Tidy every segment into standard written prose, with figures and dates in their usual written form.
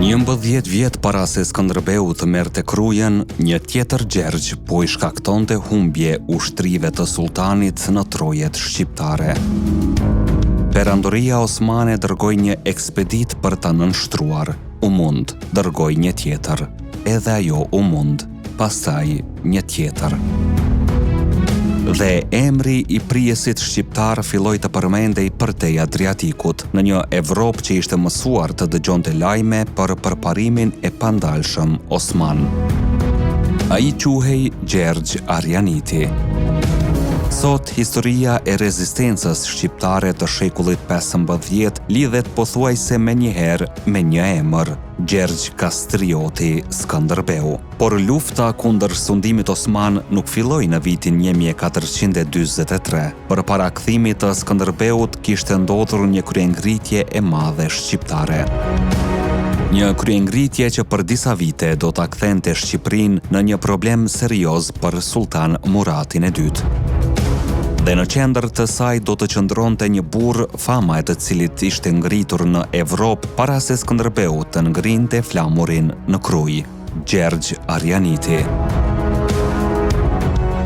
11 vjet para se Skënderbeu të merrte krujen, një tjetër Gjergj po I shkaktonte humbje ushtrive të sultanit në trojet shqiptare. Perandoria Osmane dërgoi një ekspedit për ta nënshtruar. U mund, dërgoi një tjetër. Edhe ajo u mund, pastaj një tjetër. Dhe emri I prijesit shqiptar filloi të përmendej përtej Adriatikut, në një Evropë që ishte mësuar të dëgjonte lajme për përparimin e pandalshëm Osman. Ai quhej Gjergj Arjaniti. Sot, historia e rezistencës shqiptare të shekullit 15 lidhet pothuajse me një emër, Gjergj Kastrioti Skënderbeu. Por lufta kundër sundimit Osman nuk filloi në vitin 1443. Përpara kthimit të Skënderbeut kishte ndodhur një kryengritje e madhe shqiptare. Një kryengritje që për disa vite do ta kthente Shqipërinë në një problem serioz për Sultan Muratin e dytë. Dhe në qendër të saj do të qëndronte një burr fama e të cilit ishte ngritur në Evropë para se Skënderbeu të ngrinte flamurin në Kruj, Gjergj Arjaniti.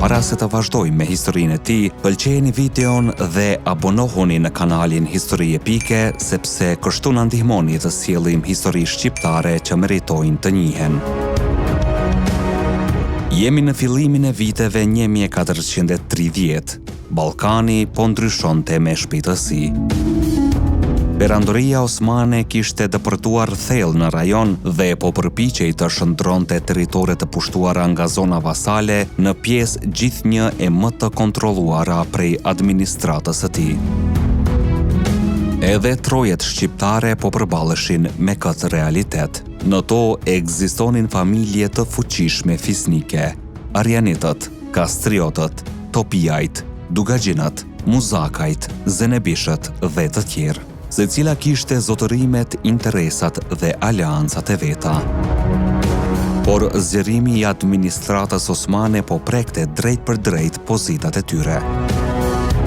Para se të vazhdojmë me historinë e tij, pëlqejeni videon dhe abonohuni në kanalin Histori Epike sepse kështu na ndihmoni të sjellim histori shqiptare që meritojnë të njihen. Jemi në fillimin e viteve 1430. Ballkani po ndryshonte me shpejtësi. Perandoria Osmane kishte depërtuar thellë në rajon dhe po përpiqej të shndronte territore të pushtuara nga zona vasale në pjesë gjithnjë e më të kontrolluara prej administratës së tij. Edhe trojet shqiptare po përballeshin me këtë realitet. Në to ekzistonin familje të fuqishme fisnike: Arjanitët, Kastriotët, Topijajt, Dugagjinat, Muzakajt, Zenebishët dhe të tjerë. Secila kishte zotërimet, interesat dhe aleancat e veta. Por zgjerimi I administratës osmane po prekte drejt për drejt pozitat e tyre.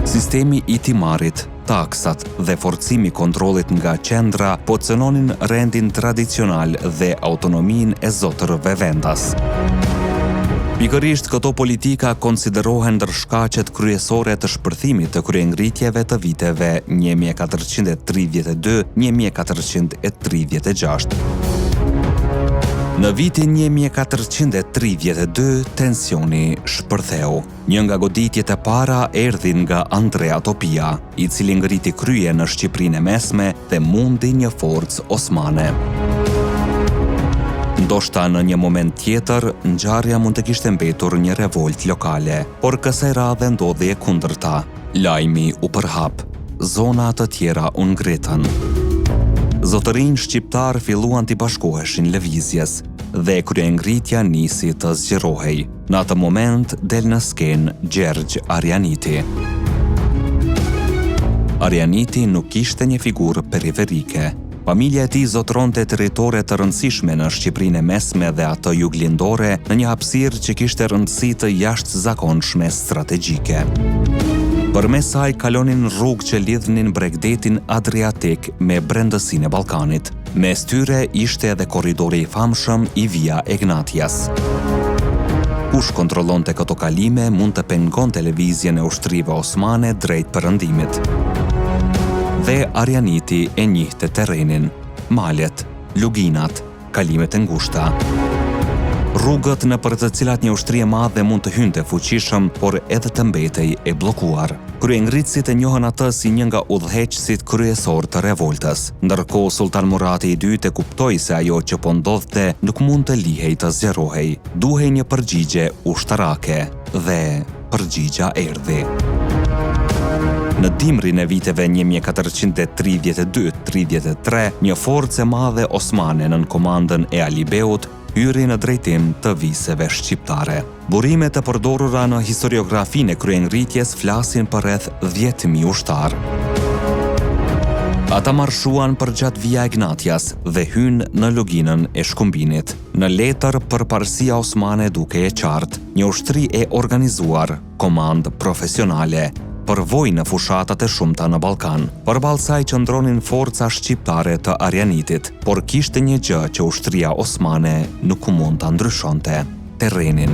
Sistemi I timarit, taksat dhe forcimi kontrollit nga qendra po cënonin rendin tradicional dhe autonominë e zotërëve vendas. Pikërisht këto politika konsiderohen ndër shkaqet kryesore të shpërthimit të kryengritjeve të viteve 1432-1436. Në vitin 1432 tensioni shpërtheu. Një nga goditjet e para erdhi nga Andrea Topia, I cili ngriti krye në Shqipërinë e Mesme dhe mundi një forcë osmane. Ndoshta në një moment tjetër, ngjarja mund të kishte mbetur një revolt lokale, por kësaj radhe ndodhi e kundërta. Lajmi u përhap, zona të tjera u ngritën. Zotërinj shqiptar filluan t'i bashkoheshin lëvizjes dhe kryengritja nisi të zgjerohej. Në atë moment del në skenë Gjergj Arjaniti. Arjaniti nuk ishte një figurë periferike. Familja e tij zotëronte territore të rëndësishme në Shqipërinë e Mesme dhe atë juglindore në një hapësirë që kishte rëndësi të jashtëzakonshme strategjike. Përmes saj kalonin rrugë që lidhnin bregdetin Adriatik me brendësinë e Ballkanit. Mes tyre ishte edhe korridori I famshëm I Via Egnatias. Kush kontrollonte këto kalime mund të pengonte lëvizjen e ushtrive osmane drejt perëndimit. Dhe Arjaniti e njihte terrenin, malet, luginat, kalimet e ngushta. Rrugët në për të cilat një ushtri e madhe mund të hynte fuqishëm, por edhe të mbetej e bllokuar. Kryengritësit e njohën atë si një nga udhëheqësit kryesor të revoltës, ndërkohë Sultan Murati I dytë e kuptoi se ajo që po ndodhte nuk mund të lihej të zgjerohej. Duhej një përgjigje ushtarake dhe përgjigja erdhi. Në dimrin e viteve 1432-33, një forcë e madhe osmane nën komandën e Alibeut hyri në drejtim të viseve shqiptare. Burimet e përdorura në historiografinë e kryengritjes flasin për rreth 10.000 ushtar. Ata marshuan përgjatë Via Egnatias dhe hynë në luginën e shkumbinit. Në letër përparësia osmane duke e qartë, një ushtri e organizuar, komandë profesionale, përvojë në fushatat e shumta në Ballkan. Përballë saj qëndronin forca shqiptare të Arianitit, por kishte një gjë që ushtria osmane nuk mund ta ndryshonte: terrenin.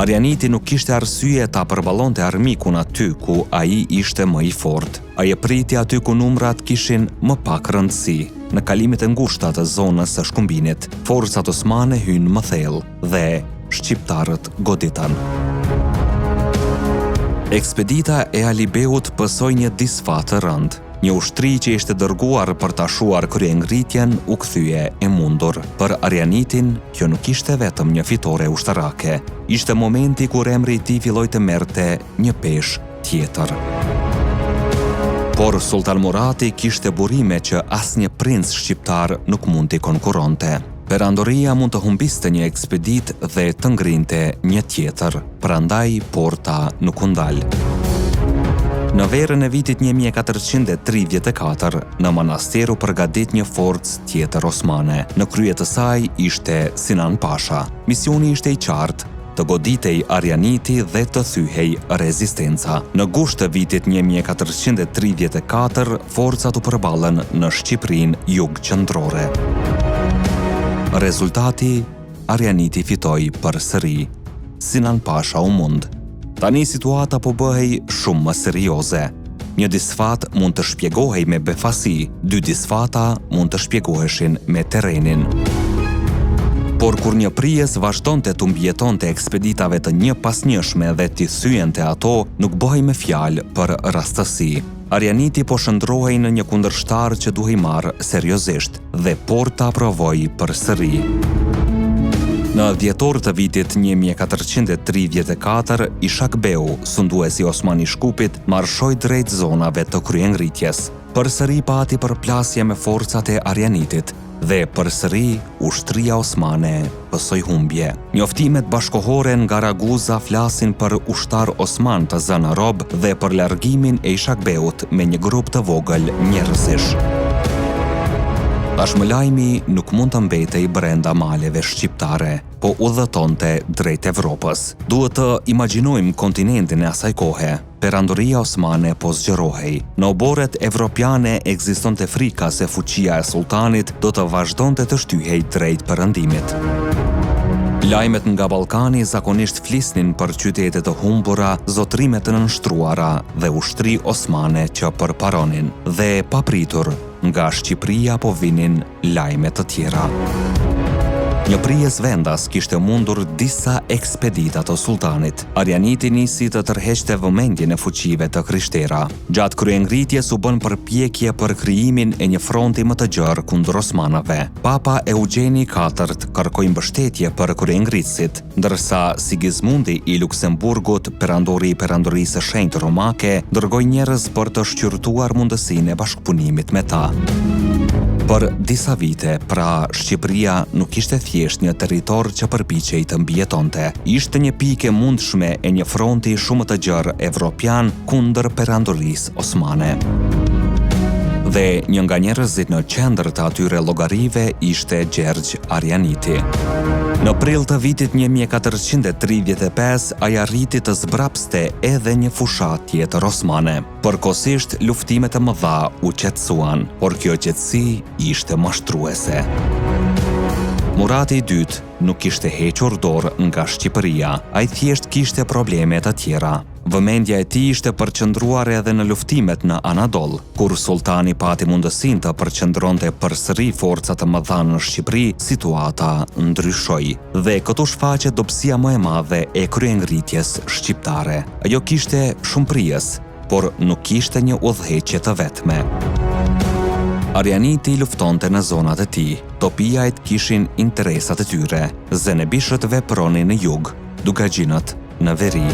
Arianiti nuk kishte arsye ta përballonte armikun aty ku ai ishte më i fortë. Ai e priti aty ku numrat kishin më pak rëndësi. Në kalimet e ngushta të zonës së shkumbinit, forcat osmane hynë më thellë dhe shqiptarët goditan. Ekspedita e Alibeut pësoi një disfat të rëndë. Një ushtri që ishte dërguar për ta shuar kryengritjen u kthye e mundur. Për Arianitin, kjo nuk ishte vetëm një fitore ushtarake. Ishte momenti kur emri i tij filloi të merrte një peshë tjetër. Por Sultan Murati kishte burime që asnjë princ shqiptar nuk mund t'i konkurronte. Perandoria mund të humbiste një ekspedit dhe të ngrinte një tjetër, prandaj porta nuk u ndal. Në verën e vitit 1434, në Manastir u përgadit një forcë tjetër osmane. Në krye të saj ishte Sinan Pasha. Misioni ishte i qartë: të goditej Arianiti dhe të thyhej rezistenca. Në gusht të vitit 1434, forcat u përballën në Shqipërinë jugqendrore. Rezultati, Arianiti fitoi përsëri. Sinan Pasha u mund. Tani situata po bëhej shumë më serioze. Një disfat mund të shpjegohej me befasi, dy disfata mund të shpjegoheshin me terrenin. Por kur një prijes vazhdonte të mbijetonte ekspeditave të një pas njëshme dhe t'i thyente ato, nuk bëhej me fjalë për rastësi. Arianiti po shndrohej në një kundërshtar që duhej marrë seriozisht dhe porta provoi përsëri. Në dhjetor të vitit 1434, Ishak Beu, sunduesi osman i Shkupit, marshoi drejt zonave të kryengritjes. Përsëri pati përplasje me forcat e Arianitit dhe përsëri ushtria osmane pësoi humbje. Njoftimet bashkohore nga Raguza flasin për ushtar osman të zënë rob dhe për largimin e Ishak Beut me një grup të vogël njerëzish. Tashmë lajmi nuk mund të mbetej brenda maleve shqiptare, po udhëtonte drejt Evropës. Duhet të imagjinojmë kontinentin e asaj kohe. Perandoria osmane po zgjerohej. Në oboret evropiane ekzistonte frika se fuqia e sultanit do të vazhdonte të shtyhej drejt perëndimit. Lajmet nga Ballkani zakonisht flisnin për qytete të humbura, zotrime të nënshtruara dhe ushtri osmane që përparonin. Dhe papritur, nga Shqipëria po vinin lajme të tjera. Një prijes vendas kishte mundur disa ekspedita të sultanit. Arianiti nisi të tërheqte vëmendjen e fuqive të krishtera. Gjatë kryengritjes u bën përpjekje për krijimin e një fronti më të gjerë kundër osmanave. Papa Eugjeni IV kërkoi mbështetje për kryengritësit, ndërsa Sigismundi i Luksemburgut, perandori i perandorisë së shenjtë romake, dërgoi njerëz për të shqyrtuar mundësinë e bashkëpunimit me ta. Për disa vite, pra Shqipëria nuk ishte thjesht një territor që përpiqej të mbijetonte. Ishte një pikë mundshme e një fronti shumë të gjerë evropian kundër perandorisë osmane. Dhe një nga njerëzit në qendër të atyre llogarive ishte Gjergj Arianiti. Në prill të vitit 1435, ai arriti të zbrapste edhe një fushat tjetër osmane. Përkohësisht, luftimet e mëdha u qetësuan, por kjo qetësi ishte mashtruese. Murati i dytë nuk kishte hequr dorë nga Shqipëria, ai thjesht kishte probleme të tjera. Vëmendja e tij ishte përqendruar edhe në luftimet në Anadol. Kur sultani pati mundësinë të përqendronte përsëri forca të mëdha në Shqipëri, situata ndryshoi dhe këtu shfaqet dobësia më e madhe e kryengritjes shqiptare. Ajo kishte shumë prijes, por nuk kishte një udhëheqje të vetme. Arianiti luftonte në zonat e tij. Topijajt kishin interesat e tyre. Zenebishët vepronin në jug, Dugagjinët në veri.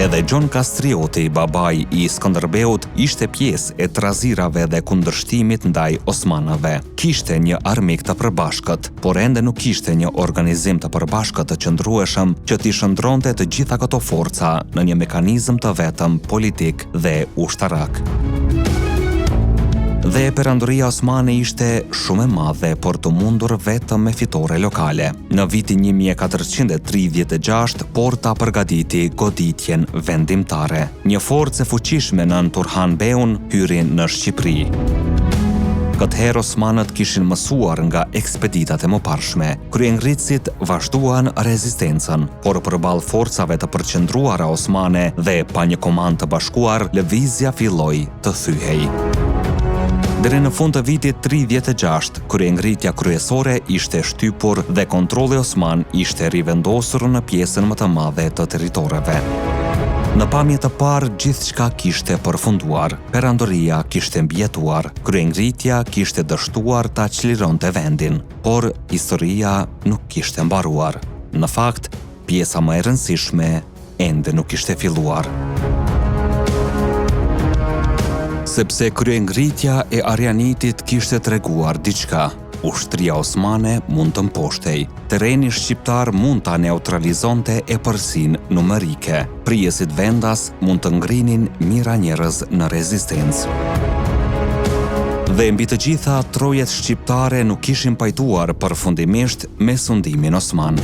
Edhe Gjon Kastrioti, babai i Skënderbeut, ishte pjesë e trazirave dhe kundërshtimit ndaj osmanave. Kishte një armik të përbashkët, por ende nuk kishte një organizim të përbashkët të qëndrueshëm që t'i shndronte të gjitha këto forca në një mekanizëm të vetëm politik dhe ushtarak. Dhe perandoria osmane ishte shumë e madhe, por të mundur vetëm me fitore lokale. Në vitin 1436, Porta përgatiti goditjen vendimtare. Një forcë e fuqishme nën Turhanbeun hyri në Shqipëri. Këtëherë osmanët kishin mësuar nga ekspeditat e mëparshme. Kryengritësit vazhduan rezistencën, por përballë forcave të përqendruara osmane dhe pa një komandë të bashkuar, lëvizja filloi të thyhej. Deri në fund të vitit 36, kryengritja kryesore ishte shtypur dhe kontrolli osman ishte rivendosur në pjesën më të madhe të territoreve. Në pamje të parë gjithçka kishte përfunduar, perandoria kishte mbijetuar, kryengritja kishte dështuar ta çlironte vendin, por historia nuk kishte mbaruar. Në fakt, pjesa më e rëndësishme ende nuk kishte filluar. Sepse kryengritja e Arianitit kishte treguar diçka. Ushtria osmane mund të mposhtej. Terreni shqiptar mund ta neutralizonte epërsinë numerike. Prijesit vendas mund të ngrinin mira njerëz në rezistencë. Dhe mbi të gjitha, trojet shqiptare nuk kishin pajtuar përfundimisht me sundimin osman.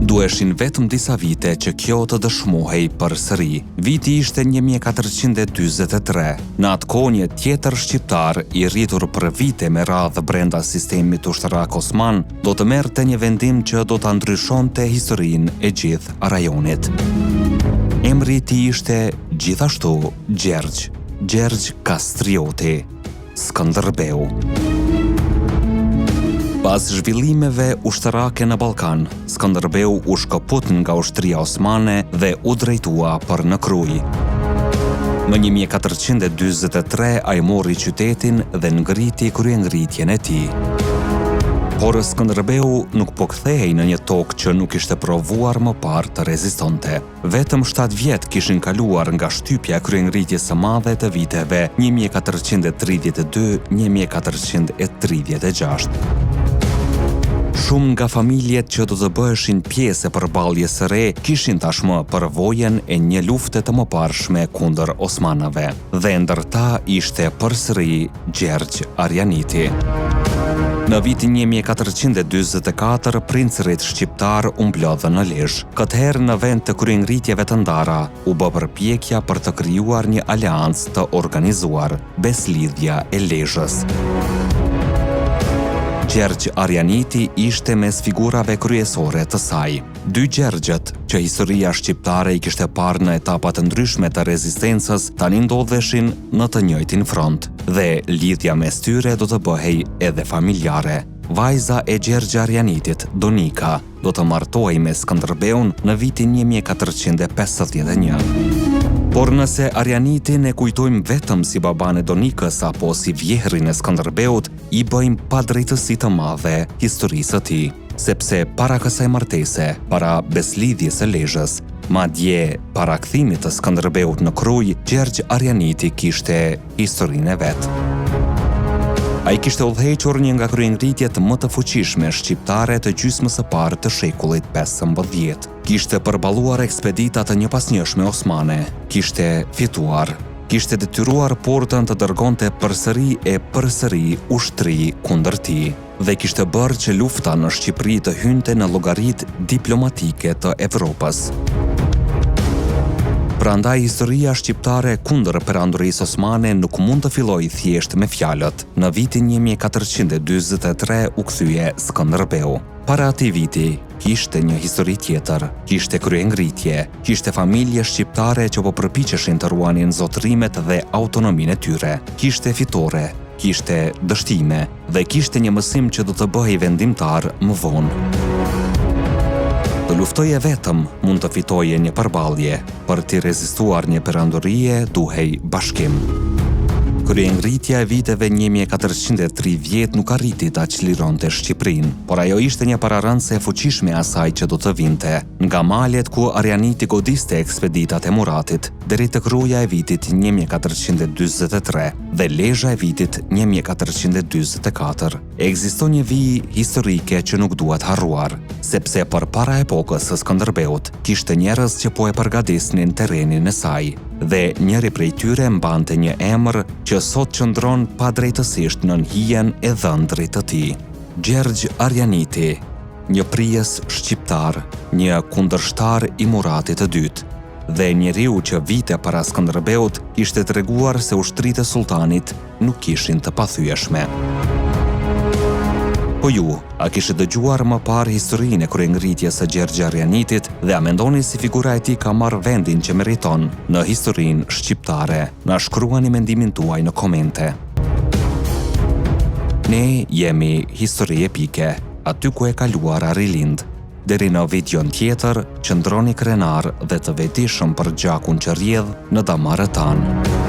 Duheshin vetëm disa vite që kjo të dëshmohej përsëri. Viti ishte 1443. Në atë kohë një tjetër shqiptar i rritur për vite me radhë brenda sistemit ushtarak osman do të merrte një vendim që do ta ndryshonte historinë e gjithë rajonit. Emri i tij ishte gjithashtu Gjergj Kastrioti, Skënderbeu. Pas zhvillimeve ushtarake në Ballkan, Skënderbeu u shkëput nga ushtria osmane dhe u drejtua për në Krujë. Më 1443 ai mori qytetin dhe ngriti kryengritjen e tij. Por Skënderbeu nuk po kthehej në një tokë që nuk ishte provuar më parë të rezistonte. Vetëm 7 vjet kishin kaluar nga shtypja e kryengritjes së madhe të viteve 1432-1436. Shumë nga familjet që do të bëheshin pjesë e përballjes së re kishin tashmë përvojën e një lufte të mëparshme kundër osmanëve, dhe ndër ta ishte përsëri Gjergj Arianiti. Në vitin 1444, princërit shqiptar u mblodhën në Lezhë. Këtëherë në vend të kryengritjeve të ndara, u bë përpjekja për të krijuar një aleancë të organizuar, Beslidhja e Lezhës. Gjergj Arianiti ishte mes figurave kryesore të saj. 2 Gjergjët, që historia shqiptare i kishte parë në etapa të ndryshme të rezistencës, tani ndodheshin në të njëjtin front, dhe lidhja mes tyre do të bëhej edhe familjare. Vajza e Gjergj Arianitit, Donika, do të martohej me Skënderbeun në vitin 1451. Por nëse Arianitin e kujtojmë vetëm si baban e Donikës apo si vjehrin e Skënderbeut, i bëjmë padrejtësi të madhe historisë së tij, sepse para kësaj martese, para beslidhjes së Lezhës, madje para kthimit të Skënderbeut në Krujë, Gjergj Arianiti kishte historinë e vet. Ai kishte udhëhequr një nga kryengritjet më të fuqishme shqiptare të gjysmës së parë të shekullit 15. Kishte përballuar ekspedita të njëpasnjëshme osmane, kishte fituar, kishte detyruar Portën të dërgonte përsëri ushtri kundër tij, dhe kishte bërë që lufta në Shqipëri të hynte në llogaritë diplomatike të Evropës. Prandaj historia shqiptare kundër perandorisë osmane nuk mund të fillojë thjesht me fjalët. Në vitin 1443 u kthye Skënderbeu. Para atij viti kishte një histori tjetër, kishte kryengritje, kishte familje shqiptare që po përpiqeshin të ruanin zotërimet dhe autonominë e tyre, kishte fitore, kishte dështime dhe kishte një mësim që do të bëhej vendimtar më vonë. Të luftoje vetëm mund të fitoje një përballje, për t'i rezistuar një perandorie duhej bashkim. Kryengritja e viteve 1430 nuk arriti ta çlironte Shqipërinë, por ajo ishte një pararëndëse e fuqishme e asaj që do të vinte, nga malet ku Arianiti godiste ekspeditat e Muratit, deri tek Ruja e vitit 1443 dhe Lezhë e vitit 1444. Ekziston një vijë historike që nuk duhet harruar, sepse për para epokës së Skënderbeut kishte njerëz që po e përgatisnin terrenin e saj, dhe njëri prej tyre mbante një emër që sot qëndron padrejtësisht nën hijen e dhëndrit të tij. Gjergj Arjaniti, një prijes shqiptar, një kundërshtar i Muratit të dytë, dhe njeriu që vite para Skënderbeut ishte treguar se ushtritë e sultanit nuk kishin të pathyeshme. Po ju, a kishit dëgjuar më parë historinë e kryengritjes së Gjergj Arjanitit dhe a mendoni si figura e tij ka marrë vendin që meriton në historinë shqiptare? Na shkruani mendimin tuaj në komente. Ne jemi Histori Epike, aty ku e kaluara rilind. Deri në videon tjetër, qëndroni krenar dhe të vetishëm për gjakun që rrjedh në damarët tanë.